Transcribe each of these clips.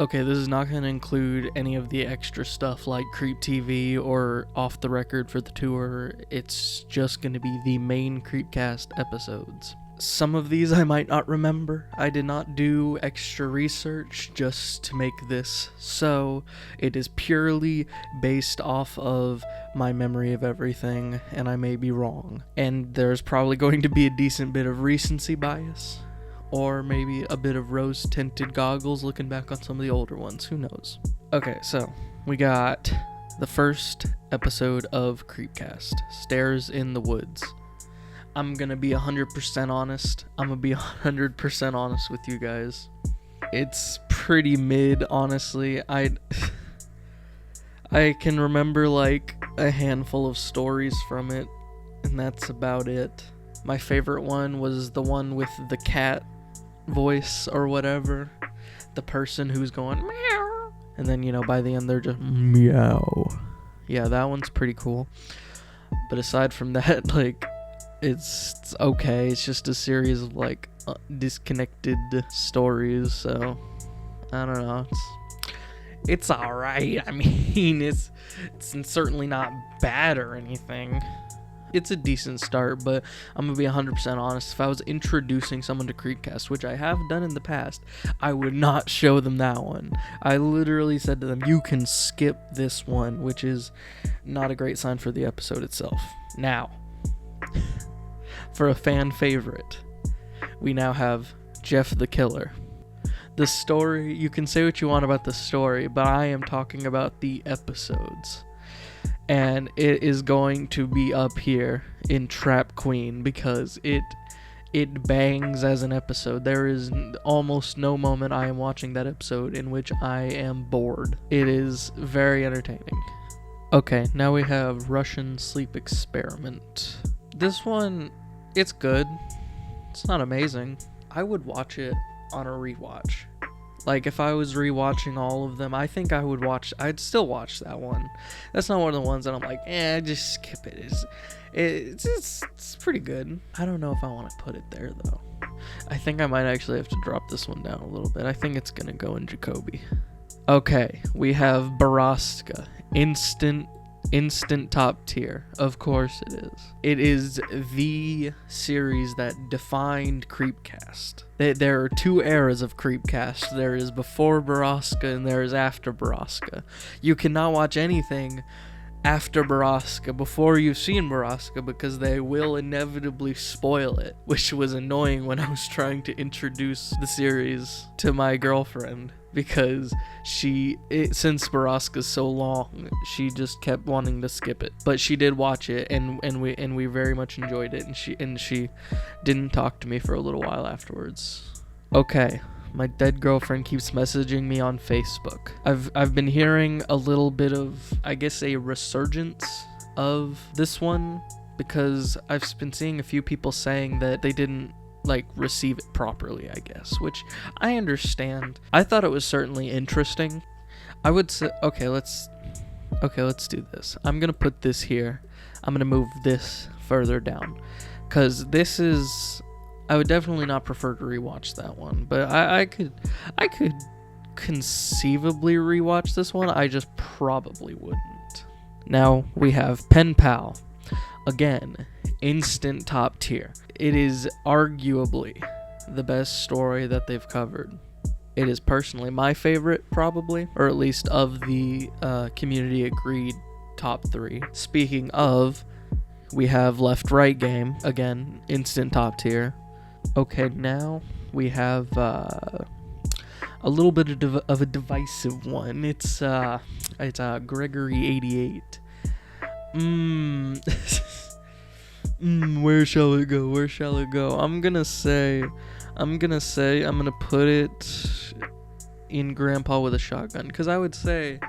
Okay, this is not going to include any of the extra stuff like Creep TV or Off the Record for the tour. It's just going to be the main Creepcast episodes. Some of these I might not remember. I did not do extra research just to make this, so it is purely based off of my memory of everything, and I may be wrong. And there's probably going to be a decent bit of recency bias, or maybe a bit of rose-tinted goggles looking back on some of the older ones. Who knows? Okay, so we got the first episode of Creepcast, Stairs in the Woods. I'm gonna be 100% honest. I'm gonna be 100% honest with you guys. It's pretty mid, honestly. I can remember like a handful of stories from it, and that's about it. My favorite one was the one with the cat voice or whatever. The person who's going meow, and then, you know, by the end they're just meow. Yeah, that one's pretty cool. But aside from that, like, it's okay. It's just a series of like disconnected stories, so I don't know. It's all right. I mean, it's certainly not bad or anything. It's a decent start, but I'm gonna be 100% honest. If I was introducing someone to Creepcast, which I have done in the past, I would not show them that one. I literally said to them, you can skip this one, which is not a great sign for the episode itself. Now, for a fan favorite, we now have Jeff the Killer. The story, you can say what you want about the story, but I am talking about the episodes. And it is going to be up here in Trap Queen because it bangs as an episode. There is almost no moment I am watching that episode in which I am bored. It is very entertaining. Okay, now we have Russian Sleep Experiment. This one, it's good. It's not amazing. I would watch it on a rewatch. Like, if I was rewatching all of them, I think I'd still watch that one. That's not one of the ones that I'm like, just skip it. It's pretty good. I don't know if I want to put it there, though. I think I might actually have to drop this one down a little bit. I think it's going to go in Jacoby. Okay, we have Baraska. Instant top tier. Of course it is. It is the series that defined Creepcast. There are two eras of Creepcast. There is before Baraska and there is after Baraska. You cannot watch anything after Baraska before you've seen Baraska because they will inevitably spoil it, which was annoying when I was trying to introduce the series to my girlfriend. Because since Baraska's so long, she just kept wanting to skip it. But she did watch it, and we very much enjoyed it. And she didn't talk to me for a little while afterwards. Okay, my dead girlfriend keeps messaging me on Facebook. I've been hearing a little bit of, I guess, a resurgence of this one because I've been seeing a few people saying that they didn't receive it properly, I guess, which I understand. I thought it was certainly interesting. I would say, okay, let's do this. I'm gonna put this here. I'm gonna move this further down, because I would definitely not prefer to rewatch that one, but I could conceivably rewatch this one. I just probably wouldn't. Now we have Pen Pal. Again, instant top tier. It is arguably the best story that they've covered. It is personally my favorite, probably, or at least of the community agreed top 3. Speaking of, we have Left Right Game. Again, instant top tier. Okay, now we have a little bit of a divisive one. It's Gregory 88. Where shall it go? I'm gonna put it in Grandpa with a Shotgun, because I would say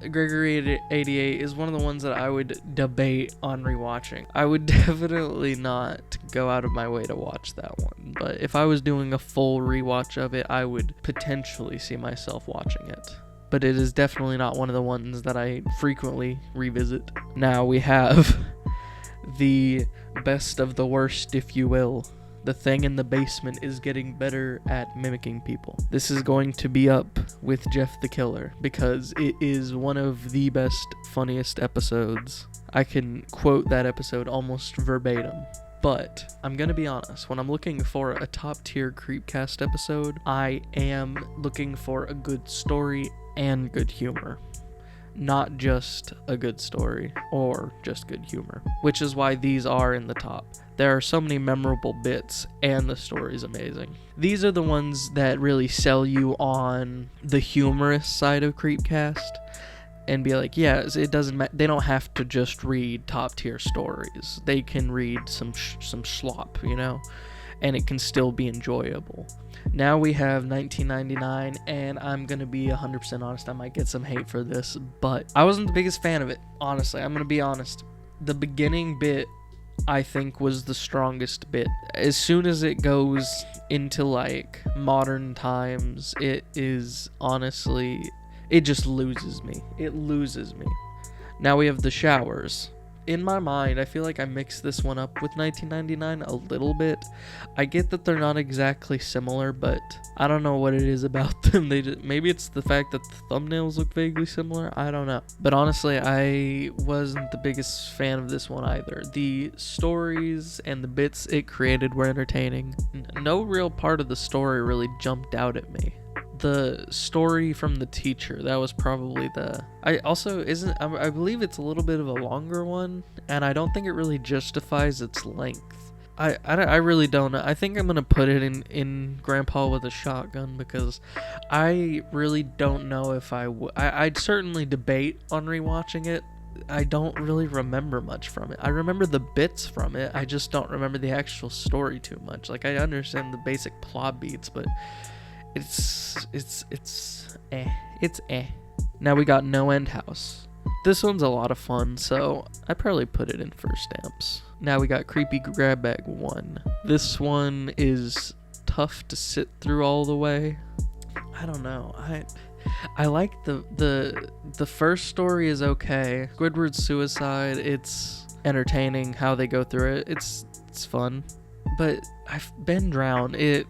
Gregory 88 is one of the ones that I would debate on rewatching. I would definitely not go out of my way to watch that one, but if I was doing a full rewatch of it, I would potentially see myself watching it. But it is definitely not one of the ones that I frequently revisit. Now we have the best of the worst, if you will, The thing in the basement is getting better at mimicking people. This is going to be up with Jeff the Killer because it is one of the best, funniest episodes. I can quote that episode almost verbatim. But I'm gonna be honest, when I'm looking for a top tier Creepcast episode, I am looking for a good story and good humor. Not just a good story or just good humor, which is why these are in the top. There are so many memorable bits and the story's amazing. These are the ones that really sell you on the humorous side of Creepcast and be like, yeah, it doesn't they don't have to just read top tier stories. They can read some schlop, you know, and it can still be enjoyable. Now we have 1999, and I'm gonna be 100% honest, I might get some hate for this, but I wasn't the biggest fan of it, honestly. I'm gonna be honest. The beginning bit, I think, was the strongest bit. As soon as it goes into, like, modern times, it is honestly, it just loses me. It loses me. Now we have the showers. In my mind, I feel like I mixed this one up with 1999 a little bit. I get that they're not exactly similar, but I don't know what it is about them. Maybe it's the fact that the thumbnails look vaguely similar. I don't know. But honestly, I wasn't the biggest fan of this one either. The stories and the bits it created were entertaining. No real part of the story really jumped out at me. The story from the teacher, that was probably I believe it's a little bit of a longer one, and I don't think it really justifies its length. I really don't know. I think I'm gonna put it in Grandpa with a Shotgun because I really don't know if I'd certainly debate on rewatching it. I don't really remember much from it. I remember the bits from it, I just don't remember the actual story too much. Like, I understand the basic plot beats, but it's eh. Now we got No End House. This one's a lot of fun, so I'd probably put it in first stamps. Now we got Creepy Grab Bag 1. This one is tough to sit through all the way. I don't know. I like the first story is okay. Squidward's suicide, it's entertaining how they go through it. It's fun. But I've been drowned. It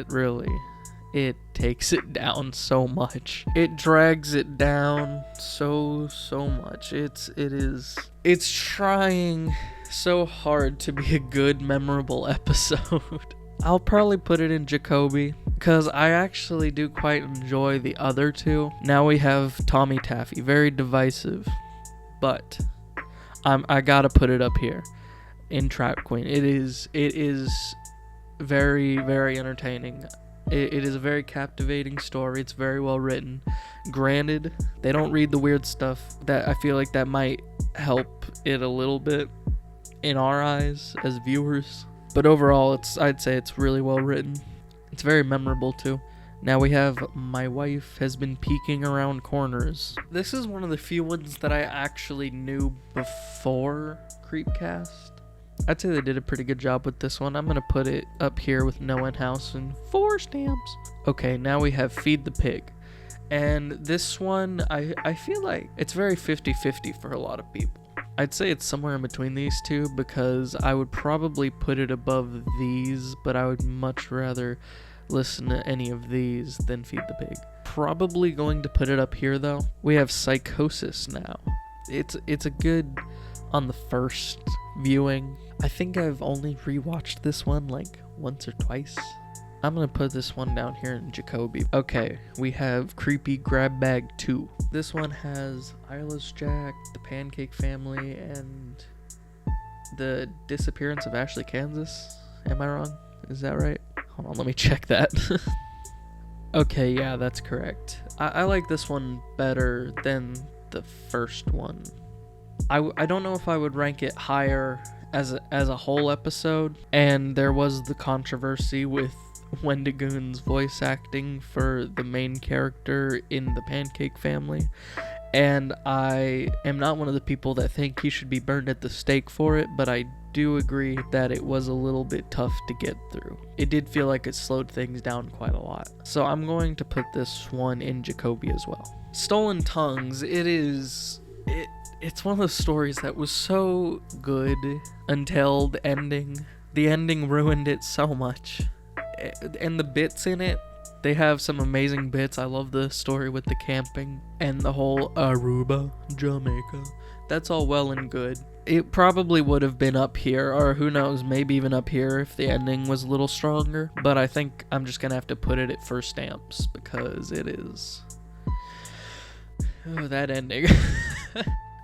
really, it takes it down so much. It drags it down so much. It's trying so hard to be a good, memorable episode. I'll probably put it in Jacoby because I actually do quite enjoy the other two. Now we have Tommy Taffy, very divisive, but I gotta put it up here in Trap Queen. It is very, very entertaining. It is a very captivating story. It's very well written. Granted, they don't read the weird stuff. That I feel like that might help it a little bit in our eyes as viewers. But overall, I'd say it's really well written. It's very memorable too. Now we have My Wife Has Been Peeking Around Corners. This is one of the few ones that I actually knew before Creepcast. I'd say they did a pretty good job with this one. I'm going to put it up here with No End House and 4 stamps. Okay, now we have Feed the Pig. And this one, I feel like it's very 50-50 for a lot of people. I'd say it's somewhere in between these two because I would probably put it above these, but I would much rather listen to any of these than Feed the Pig. Probably going to put it up here though. We have Psychosis now. It's a good on the first viewing. I think I've only rewatched this one like once or twice. I'm gonna put this one down here in Jacoby. Okay, we have Creepy Grab Bag 2. This one has Isla's Jack, the Pancake Family, and the disappearance of Ashley, Kansas. Am I wrong? Is that right? Hold on, let me check that. Okay, yeah, that's correct. I like this one better than the first one. I don't know if I would rank it higher as a whole episode, and there was the controversy with Wendigoon's voice acting for the main character in the Pancake Family, and I am not one of the people that think he should be burned at the stake for it, but I do agree that it was a little bit tough to get through. It did feel like it slowed things down quite a lot. So I'm going to put this one in Jacoby as well. Stolen Tongues, it's one of those stories that was so good until the ending. The ending ruined it so much. And the bits in it, they have some amazing bits. I love the story with the camping and the whole Aruba, Jamaica. That's all well and good. It probably would have been up here, or who knows, maybe even up here if the ending was a little stronger. But I think I'm just gonna have to put it at first stamps because it is... Oh, that ending.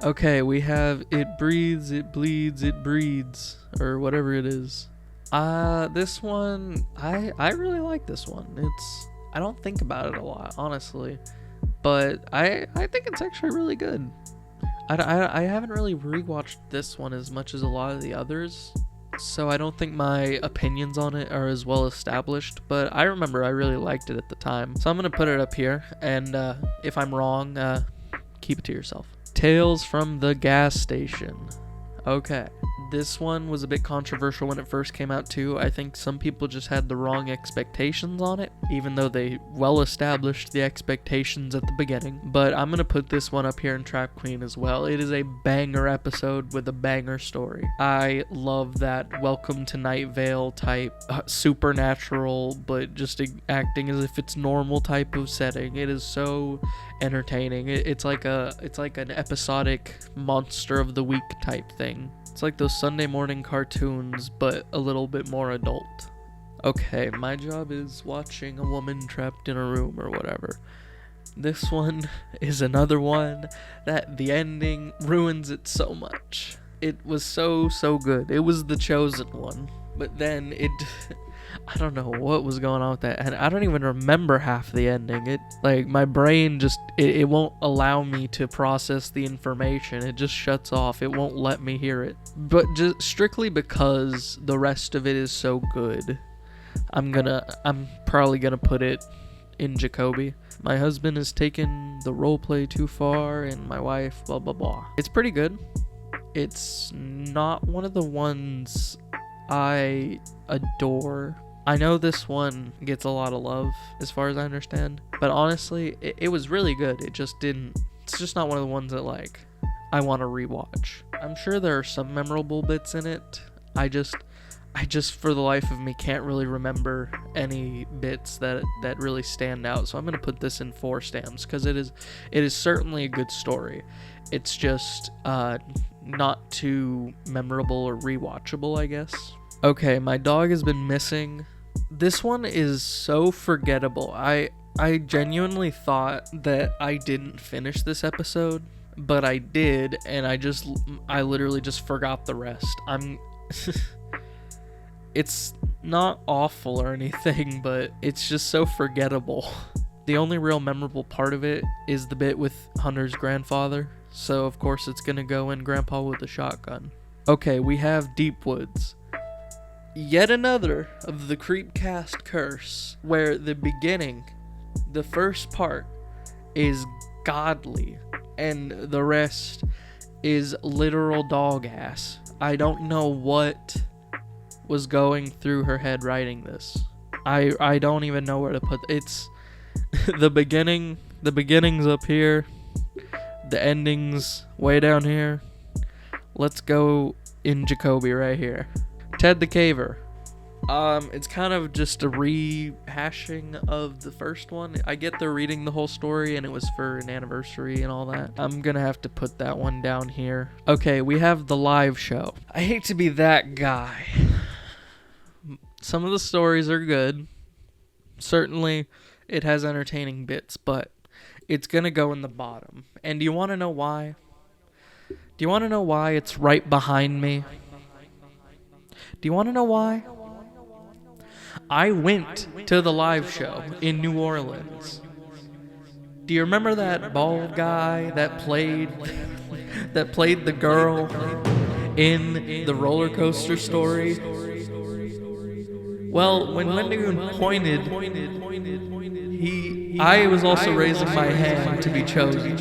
Okay, we have It Breathes, It Bleeds, It Breeds, or whatever it is. This one, I really like this one. I don't think about it a lot, honestly, but I think it's actually really good. I haven't really rewatched this one as much as a lot of the others, so I don't think my opinions on it are as well established, but I remember I really liked it at the time. So I'm going to put it up here, and if I'm wrong, keep it to yourself. Tales from the Gas Station. Okay. This one was a bit controversial when it first came out too. I think some people just had the wrong expectations on it, even though they well established the expectations at the beginning. But I'm gonna put this one up here in Trap Queen as well. It is a banger episode with a banger story. I love that Welcome to Night Vale type supernatural, but just acting as if it's normal type of setting. It is so entertaining. It's like an episodic monster of the week type thing. It's like those Sunday morning cartoons, but a little bit more adult. Okay, my job is watching a woman trapped in a room or whatever. This one is another one that the ending ruins it so much. It was so good. It was the chosen one. But then I don't know what was going on with that, and I don't even remember half the ending. My brain just, it won't allow me to process the information. It just shuts off. It won't let me hear it. But just strictly because the rest of it is so good, I'm probably gonna put it in Jacoby. My husband has taken the roleplay too far, and my wife, blah blah blah. It's pretty good. It's not one of the ones I adore. I know this one gets a lot of love as far as I understand, but honestly, it was really good. It's just not one of the ones that I want to rewatch. I'm sure there are some memorable bits in it. I just for the life of me can't really remember any bits that really stand out. So I'm going to put this in 4 stamps because it is certainly a good story. It's just not too memorable or rewatchable, I guess. Okay, my dog has been missing. This one is so forgettable. I genuinely thought that I didn't finish this episode, but I did, and I literally just forgot the rest. It's not awful or anything, but it's just so forgettable. The only real memorable part of it is the bit with Hunter's grandfather, so of course it's gonna go in Grandpa with a shotgun. Okay, we have Deep Woods. Yet another of the Creepcast curse, where the beginning, the first part, is godly, and the rest is literal dog ass. I don't know what was going through her head writing this. I don't even know where to put it's the beginning's up here, the ending's way down here. Let's go in Jacoby right here. Ted the Caver. It's kind of just a rehashing of the first one. I get they're reading the whole story and it was for an anniversary and all that. I'm gonna have to put that one down here. Okay, we have the live show. I hate to be that guy. Some of the stories are good. Certainly, it has entertaining bits, but it's gonna go in the bottom. And do you want to know why? Do you want to know why it's right behind me? Do you want to know why? I went to the live show in New Orleans. Do you remember that bald guy that played the girl in the roller coaster story? Well, when Wendigo pointed, I was also raising my hand to be chosen.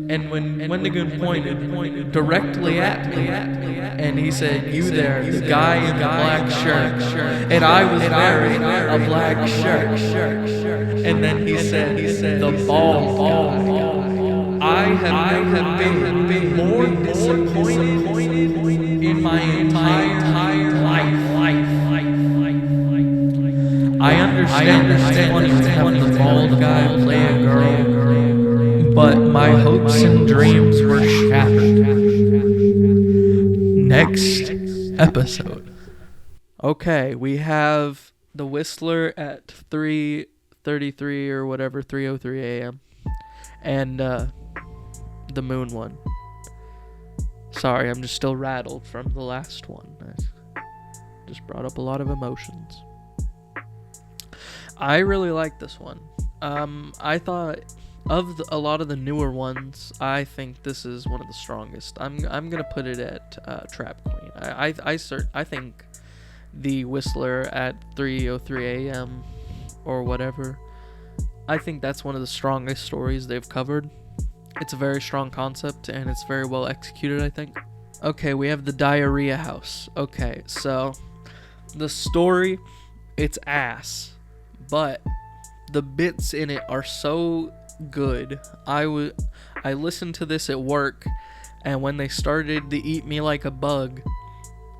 And when Wendigo pointed directly at me, and he said, "You there, the guy in the black shirt," and I was wearing a black shirt, and then he said, "The bald guy." I have been more disappointed in my entire I understand it's funny to have the bald guy play a girl, but my hopes and dreams were shattered. Next episode. Okay, we have The Whistler at 3:33 or whatever, 3:03 a.m. and the Moon one. Sorry, I'm just still rattled from the last one. I just brought up a lot of emotions. I really like this one. I thought of a lot of the newer ones, I think this is one of the strongest. I'm gonna put it at Trap Queen. I think The Whistler at 3:03 a.m. or whatever, I think that's one of the strongest stories they've covered. It's a very strong concept and it's very well executed, I think. Okay, we have The Diarrhea House. Okay, so the story, it's ass, but the bits in it are so good. I listened to this at work, and when they started to eat me like a bug,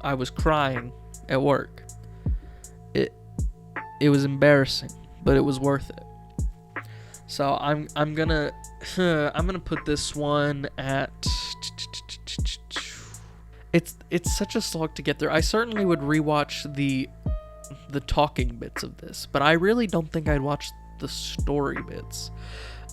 I was crying at work. It was embarrassing, but it was worth it. So I'm gonna put this one at. It's such a slog to get through. I certainly would rewatch the talking bits of this, but I really don't think I'd watch the story bits.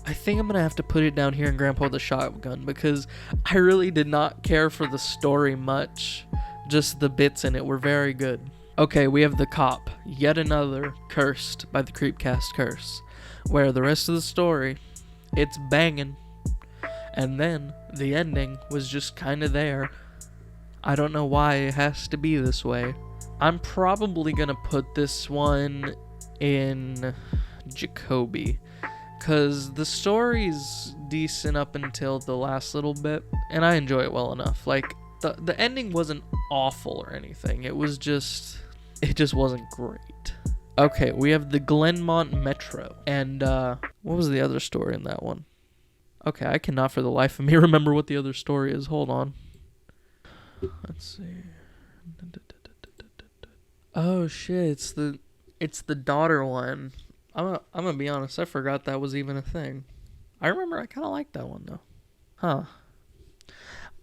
I think I'm gonna have to put it down here in Grandpa the Shotgun, because I really did not care for the story much. Just the bits in it were very good. Okay, we have The Cop, yet another cursed by the Creepcast curse, where the rest of the story, it's banging, and then the ending was just kind of there. I don't know why it has to be this way. I'm probably gonna put this one in Jacoby, because the story's decent up until the last little bit, and I enjoy it well enough. Like, the ending wasn't awful or anything. It just wasn't great. Okay, we have the Glenmont Metro, and what was the other story in that one? Okay, I cannot for the life of me remember what the other story is. Hold on. Let's see. Oh shit, it's the daughter one. I'm gonna be honest, I forgot that was even a thing. I remember I kind of liked that one though. Huh.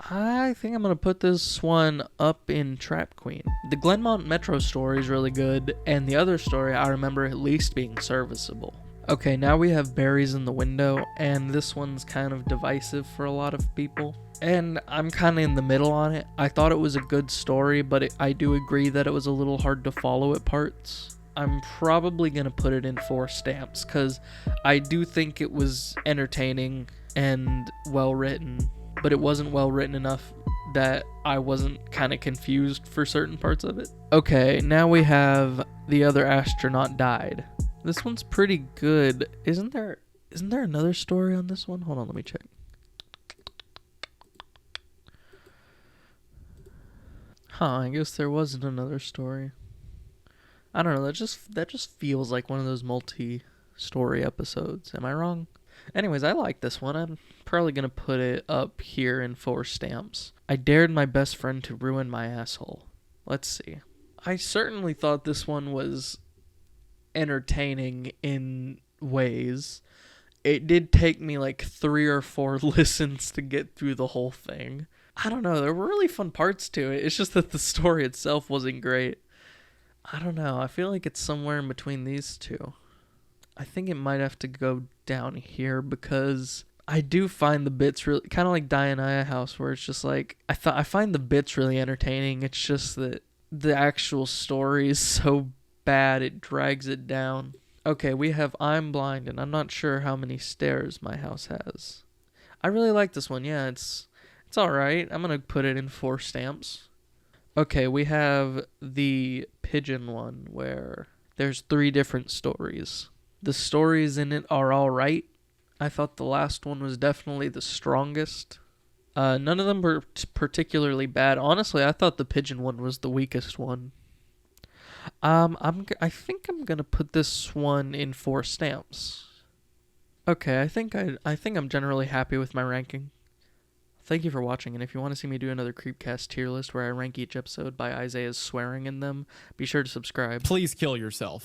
I think I'm gonna put this one up in Trap Queen. The Glenmont Metro story is really good, and the other story I remember at least being serviceable. Okay, now we have Berries in the Window, and this one's kind of divisive for a lot of people. And I'm kind of in the middle on it. I thought it was a good story, but I do agree that it was a little hard to follow at parts. I'm probably going to put it in 4 stamps, because I do think it was entertaining and well written, but it wasn't well written enough that I wasn't kind of confused for certain parts of it. Okay, now we have The Other Astronaut Died. This one's pretty good. Isn't there another story on this one? Hold on, let me check. Huh, I guess there wasn't another story. I don't know, that just feels like one of those multi-story episodes. Am I wrong? Anyways, I like this one. I'm probably going to put it up here in 4 stamps. I dared my best friend to ruin my asshole. Let's see. I certainly thought this one was entertaining in ways. It did take me like 3 or 4 listens to get through the whole thing. I don't know, there were really fun parts to it. It's just that the story itself wasn't great. I don't know, I feel like it's somewhere in between these two. I think it might have to go down here, because I do find the bits really kind of like Diarrhea House, where it's just like I find the bits really entertaining. It's just that the actual story is so bad it drags it down. Okay, we have I'm Blind, and I'm not sure how many stairs my house has. I really like this one. Yeah, it's alright. I'm gonna put it in 4 stamps. Okay, we have the Pigeon one, where there's 3 different stories. The stories in it are alright. I thought the last one was definitely the strongest. None of them were particularly bad. Honestly, I thought the Pigeon one was the weakest one. I think I'm gonna put this one in 4 stamps. Okay, I think I'm generally happy with my ranking. Thank you for watching, and if you want to see me do another Creepcast tier list where I rank each episode by Isaiah's swearing in them, be sure to subscribe. Please kill yourself.